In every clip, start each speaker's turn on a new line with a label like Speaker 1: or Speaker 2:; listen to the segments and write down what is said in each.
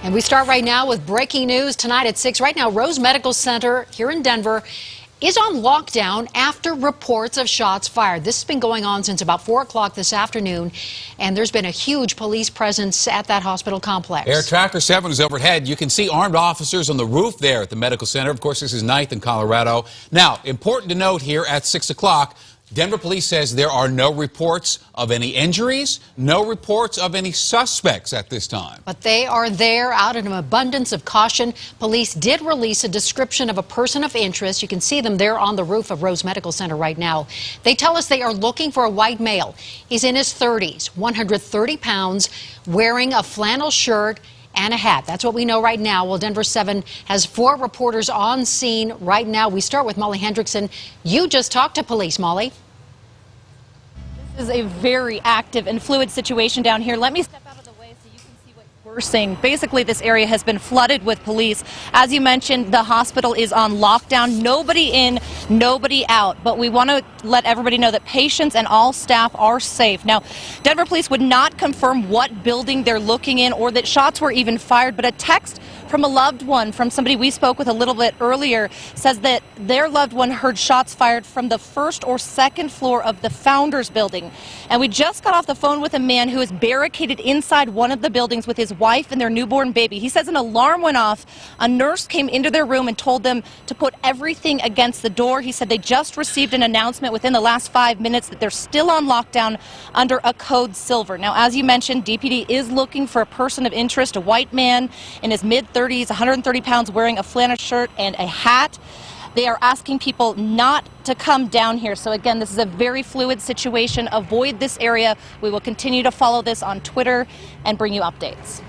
Speaker 1: And we start right now with breaking news tonight at 6. Right now, Rose Medical Center here in Denver is on lockdown after reports of shots fired. This has been going on since about 4 o'clock this afternoon, and there's been a huge police presence at that hospital complex.
Speaker 2: Air Tracker 7 is overhead. You can see armed officers on the roof there at the medical center. Of course, this is 9th in Colorado. Now, important to note here at 6 o'clock, Denver police says there are no reports of any injuries, no reports of any suspects at this time.
Speaker 1: But they are there out of an abundance of caution. Police did release a description of a person of interest. You can see them there on the roof of Rose Medical Center right now. They tell us they are looking for a white male. He's in his 30s, 130 pounds, wearing a flannel shirt and a hat. That's what we know right now. Well, Denver 7 has 4 reporters on scene right now. We start with Molly Hendrickson. You just talked to police, Molly.
Speaker 3: This is a very active and fluid situation down here. Let me step out of the way so you can see what we're seeing. Basically, this area has been flooded with police. As you mentioned, the hospital is on lockdown. Nobody in, nobody out. But we want to let everybody know that patients and all staff are safe. Now, Denver police would not confirm what building they're looking in or that shots were even fired, but a text from a loved one, from somebody we spoke with a little bit earlier, says that their loved one heard shots fired from the 1st or 2nd floor of the Founders building. And we just got off the phone with a man who is barricaded inside one of the buildings with his wife and their newborn baby. He says an alarm went off. A nurse came into their room and told them to put everything against the door. He said they just received an announcement within the last 5 minutes that they're still on lockdown under a code silver. Now, as you mentioned, DPD is looking for a person of interest, a white man in his mid-30s, 130 pounds, wearing a flannel shirt and a hat. They are asking people not to come down here. So again, this is a very fluid situation. Avoid this area. We will continue to follow this on Twitter and bring you updates.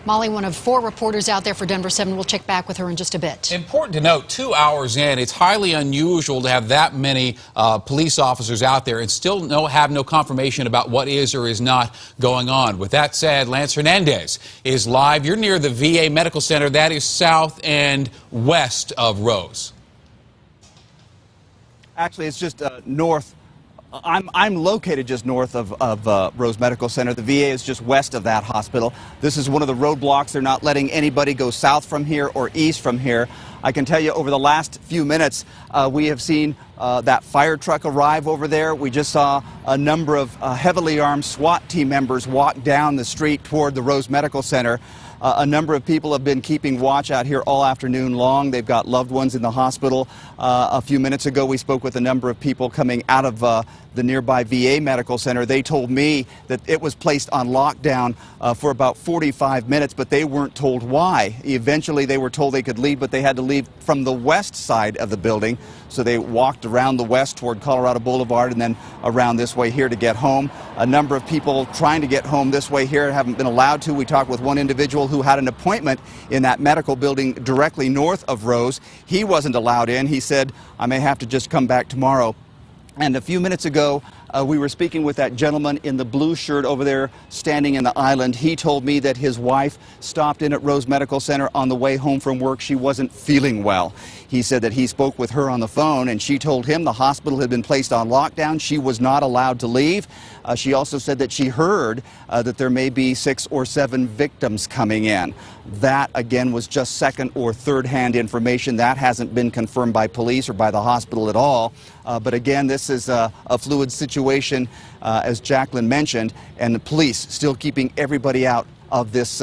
Speaker 1: Molly, one of 4 reporters out there for Denver 7. We'll check back with her in just a bit.
Speaker 2: Important to note, 2 hours in, it's highly unusual to have that many police officers out there and still have no confirmation about what is or is not going on. With that said, Lance Hernandez is live. You're near the VA Medical Center. That is south and west of Rose.
Speaker 4: Actually, it's just north. I'm located just north of Rose Medical Center. The VA is just west of that hospital. This is one of the roadblocks. They're not letting anybody go south from here or east from here. I can tell you over the last few minutes, we have seen that fire truck arrive over there. We just saw a number of heavily armed SWAT team members walk down the street toward the Rose Medical Center. A number of people have been keeping watch out here all afternoon long. They've got loved ones in the hospital. A few minutes ago, we spoke with a number of people coming out of the nearby VA Medical Center. They told me that it was placed on lockdown for about 45 minutes, but they weren't told why. Eventually, they were told they could leave, but they had to leave from the west side of the building. So they walked around the west toward Colorado Boulevard and then around this way here to get home. A number of people trying to get home this way here haven't been allowed to. We talked with one individual who had an appointment in that medical building directly north of Rose. He wasn't allowed in. He said, I may have to just come back tomorrow. And a few minutes ago, we were speaking with that gentleman in the blue shirt over there standing in the island. He told me that his wife stopped in at Rose Medical Center on the way home from work. She wasn't feeling well. He said that he spoke with her on the phone and she told him the hospital had been placed on lockdown. She was not allowed to leave. She also said that she heard that there may be 6 or 7 victims coming in. That, again, was just second or third-hand information. That hasn't been confirmed by police or by the hospital at all. But again, this is a fluid situation, as Jacqueline mentioned, and the police still keeping everybody out of this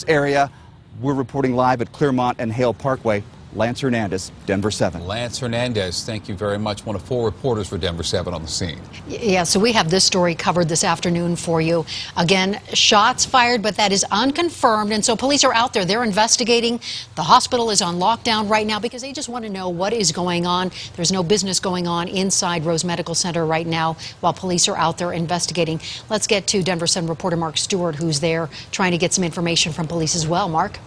Speaker 4: area. We're reporting live at Clearmont and Hale Parkway. Lance Hernandez, Denver 7.
Speaker 2: Lance Hernandez, thank you very much. One of 4 reporters for Denver 7 on the scene.
Speaker 1: Yeah, so we have this story covered this afternoon for you. Again, shots fired, but that is unconfirmed. And so police are out there. They're investigating. The hospital is on lockdown right now because they just want to know what is going on. There's no business going on inside Rose Medical Center right now while police are out there investigating. Let's get to Denver 7 reporter Mark Stewart, who's there trying to get some information from police as well. Mark?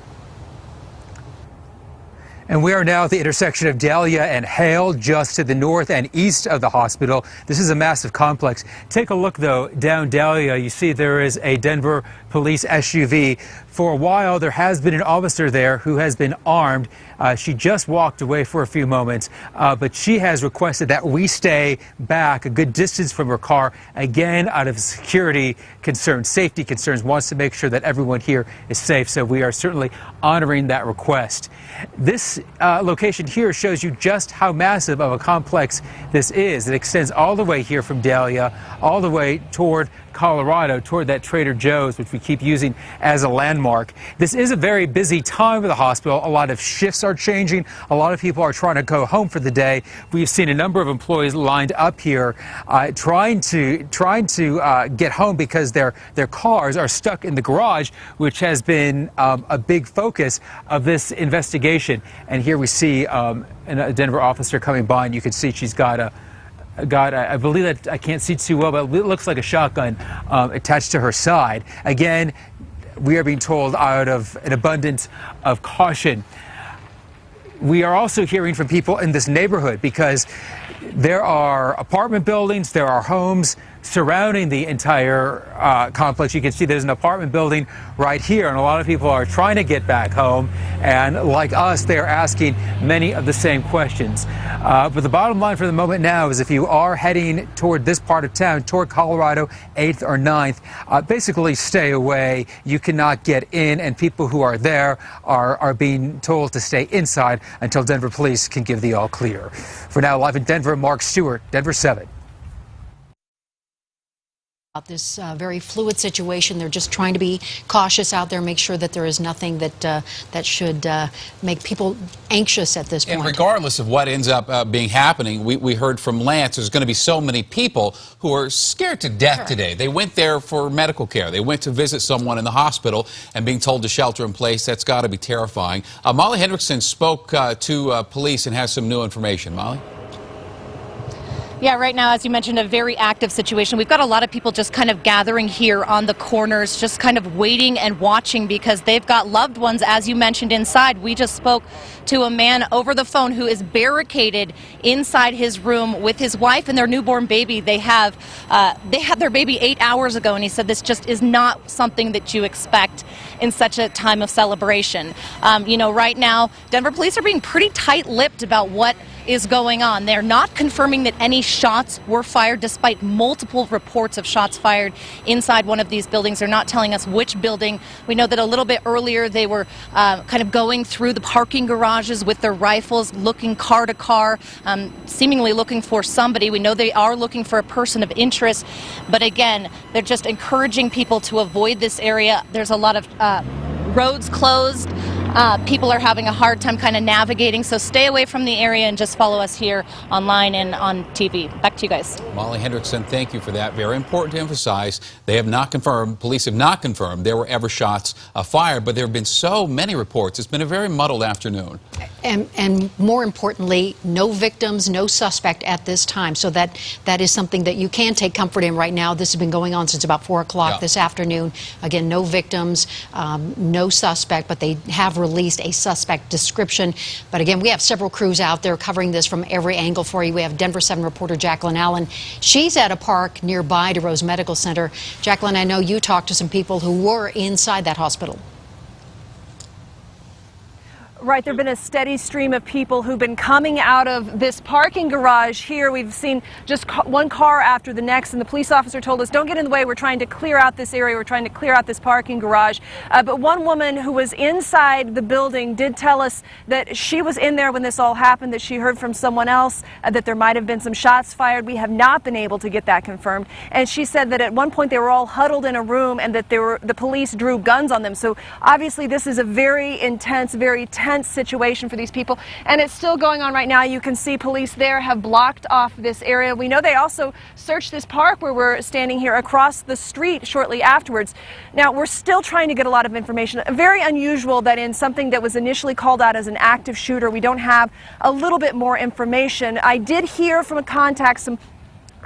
Speaker 5: And we are now at the intersection of Dahlia and Hale, just to the north and east of the hospital. This is a massive complex. Take a look, though, down Dahlia. You see there is a Denver police SUV. For a while, there has been an officer there who has been armed. She just walked away for a few moments, but she has requested that we stay back a good distance from her car, again, out of security concerns, safety concerns, wants to make sure that everyone here is safe. So we are certainly honoring that request. This location here shows you just how massive of a complex this is. It extends all the way here from Dahlia, all the way toward Colorado, toward that Trader Joe's, which we keep using as a landmark. This is a very busy time of the hospital. A lot of shifts are changing. A lot of people are trying to go home for the day. We've seen a number of employees lined up here trying to get home because their cars are stuck in the garage, which has been a big focus of this investigation. And here we see a Denver officer coming by, and you can see she's got I believe that I can't see too well, but it looks like a shotgun attached to her side. Again, we are being told out of an abundance of caution. We are also hearing from people in this neighborhood because there are apartment buildings, there are homes surrounding the entire complex. You can see there's an apartment building right here, and a lot of people are trying to get back home, and like us, they are asking many of the same questions. But the bottom line for the moment now is if you are heading toward this part of town, toward Colorado 8th or 9th, basically stay away. You cannot get in, and people who are there are being told to stay inside until Denver police can give the all clear. For now, live in Denver, Mark Stewart, Denver 7.
Speaker 1: This very fluid situation. They're just trying to be cautious out there, make sure that there is nothing that should make people anxious at this point.
Speaker 2: And regardless of what ends up being happening, we heard from Lance, there's going to be so many people who are scared to death today. They went there for medical care. They went to visit someone in the hospital, and being told to shelter in place, that's got to be terrifying. Molly Hendrickson spoke to police and has some new information. Molly?
Speaker 3: Yeah, right now, as you mentioned, a very active situation. We've got a lot of people just kind of gathering here on the corners, just kind of waiting and watching because they've got loved ones, as you mentioned, inside. We just spoke to a man over the phone who is barricaded inside his room with his wife and their newborn baby. They had their baby 8 hours ago, and he said this just is not something that you expect in such a time of celebration. You know, right now, Denver police are being pretty tight-lipped about what is going on. They're not confirming that any shots were fired, despite multiple reports of shots fired inside one of these buildings. They're not telling us which building. We know that a little bit earlier they were kind of going through the parking garages with their rifles, looking car to car, seemingly looking for somebody. We know they are looking for a person of interest, but again, they're just encouraging people to avoid this area. There's a lot of roads closed. People are having a hard time kind of navigating, so stay away from the area and just follow us here online and on TV. Back to you guys.
Speaker 2: Molly Hendrickson, thank you for that. Very important to emphasize. They have not confirmed, police have not confirmed there were ever shots fired, but there have been so many reports. It's been a very muddled afternoon.
Speaker 1: And more importantly, no victims, no suspect at this time. So that is something that you can take comfort in right now. This has been going on since about 4 o'clock this afternoon. Again, no victims, no suspect, but they have released a suspect description. But again, we have several crews out there covering this from every angle for you. We have Denver 7 reporter Jacqueline Allen. She's at a park nearby to Rose Medical Center. Jacqueline, I know you talked to some people who were inside that hospital.
Speaker 6: Right, there have been a steady stream of people who've been coming out of this parking garage here. We've seen just one car after the next, and the police officer told us, don't get in the way, we're trying to clear out this area, we're trying to clear out this parking garage. But one woman who was inside the building did tell us that she was in there when this all happened, that she heard from someone else that there might have been some shots fired. We have not been able to get that confirmed. And she said that at one point they were all huddled in a room and that the police drew guns on them. So obviously this is a very intense, very tense situation for these people, and it's still going on right now. You can see police there have blocked off this area. We know they also searched this park where we're standing here across the street shortly afterwards. Now, we're still trying to get a lot of information. Very unusual that in something that was initially called out as an active shooter, we don't have a little bit more information. I did hear from a contact some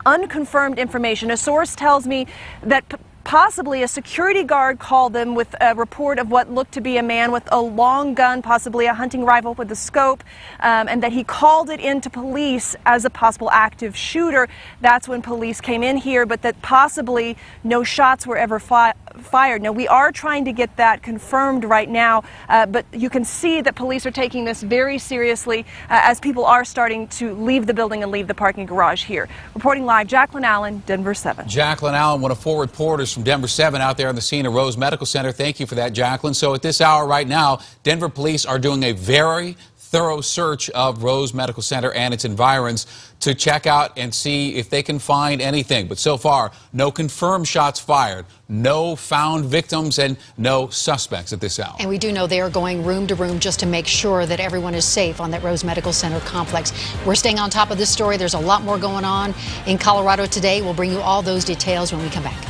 Speaker 6: unconfirmed information. A source tells me that possibly a security guard called them with a report of what looked to be a man with a long gun, possibly a hunting rifle with a scope, and that he called it into police as a possible active shooter. That's when police came in here, but that possibly no shots were ever fired. Now, we are trying to get that confirmed right now, but you can see that police are taking this very seriously as people are starting to leave the building and leave the parking garage here. Reporting live, Jacqueline Allen, Denver 7.
Speaker 2: Jacqueline Allen, one of 4 reporters from Denver 7 out there on the scene of Rose Medical Center. Thank you for that, Jacqueline. So at this hour right now, Denver police are doing a very thorough search of Rose Medical Center and its environs to check out and see if they can find anything. But so far, no confirmed shots fired, no found victims, and no suspects at this hour.
Speaker 1: And we do know they are going room to room just to make sure that everyone is safe on that Rose Medical Center complex. We're staying on top of this story. There's a lot more going on in Colorado today. We'll bring you all those details when we come back.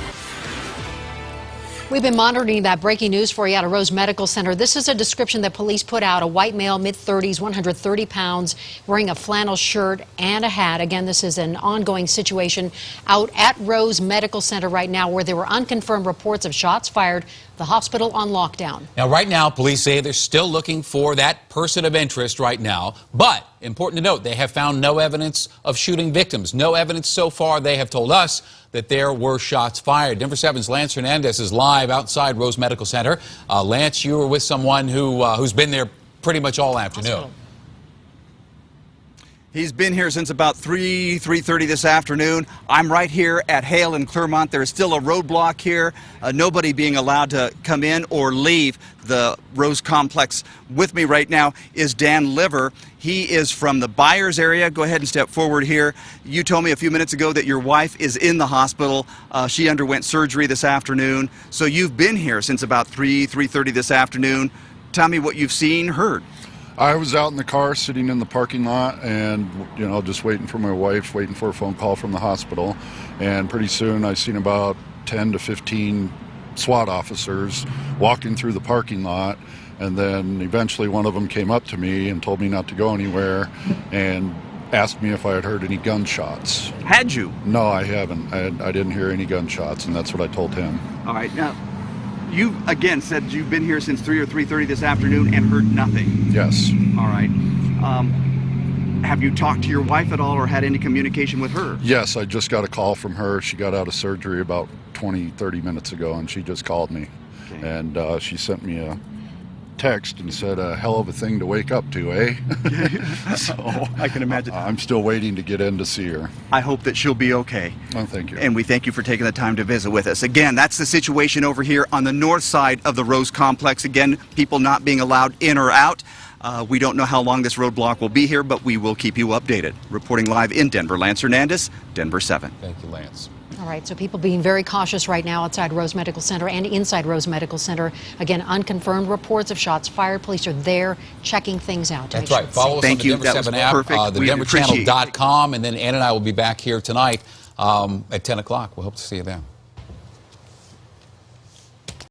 Speaker 1: We've been monitoring that breaking news for you out of Rose Medical Center. This is a description that police put out. A white male, mid-30s, 130 pounds, wearing a flannel shirt and a hat. Again, this is an ongoing situation out at Rose Medical Center right now where there were unconfirmed reports of shots fired. The hospital on lockdown. Now, right now, police say they're still looking for that person of interest right now. But, important to note, they have found no evidence of shooting victims. No evidence so far, they have told us, that there were shots fired. Denver 7's Lance Hernandez is live outside Rose Medical Center. Lance, you were with someone who's been there pretty much all afternoon.
Speaker 4: He's been here since about 3:30 this afternoon. I'm right here at Hale and Claremont. There's still a roadblock here. Nobody being allowed to come in or leave the Rose complex. With me right now is Dan Liver. He is from the Byers area. Go ahead and step forward here. You told me a few minutes ago that your wife is in the hospital. She underwent surgery this afternoon. So you've been here since about 3:30 this afternoon. Tell me what you've seen, heard.
Speaker 7: I was out in the car sitting in the parking lot and, just waiting for my wife, waiting for a phone call from the hospital. And pretty soon I seen about 10 to 15 SWAT officers walking through the parking lot. And then eventually one of them came up to me and told me not to go anywhere and asked me if I had heard any gunshots.
Speaker 4: Had you?
Speaker 7: No, I haven't. I didn't hear any gunshots, and that's what I told him.
Speaker 4: All right. Now, you, again, said you've been here since 3 or 3:30 this afternoon and heard nothing.
Speaker 7: Yes.
Speaker 4: All right. Have you talked to your wife at all or had any communication with her?
Speaker 7: Yes, I just got a call from her. She got out of surgery about 30 minutes ago, and she just called me. Okay. And she sent me a text and said, a hell of a thing to wake up to, eh?
Speaker 4: So I can imagine.
Speaker 7: I'm still waiting to get in to see her.
Speaker 4: I hope that she'll be okay.
Speaker 7: Oh, thank you.
Speaker 4: And we thank you for taking the time to visit with us. Again, that's the situation over here on the north side of the Rose complex. Again, people not being allowed in or out. We don't know how long this roadblock will be here, but we will keep you updated. Reporting live in Denver, Lance Hernandez, Denver 7.
Speaker 2: Thank you, Lance.
Speaker 1: All right, so people being very cautious right now outside Rose Medical Center and inside Rose Medical Center. Again, unconfirmed reports of shots fired. Police are there checking things out.
Speaker 2: That's right. Follow us on the Denver 7 app, the DenverChannel.com, and then Ann and I will be back here tonight at 10 o'clock. We'll hope to see you then.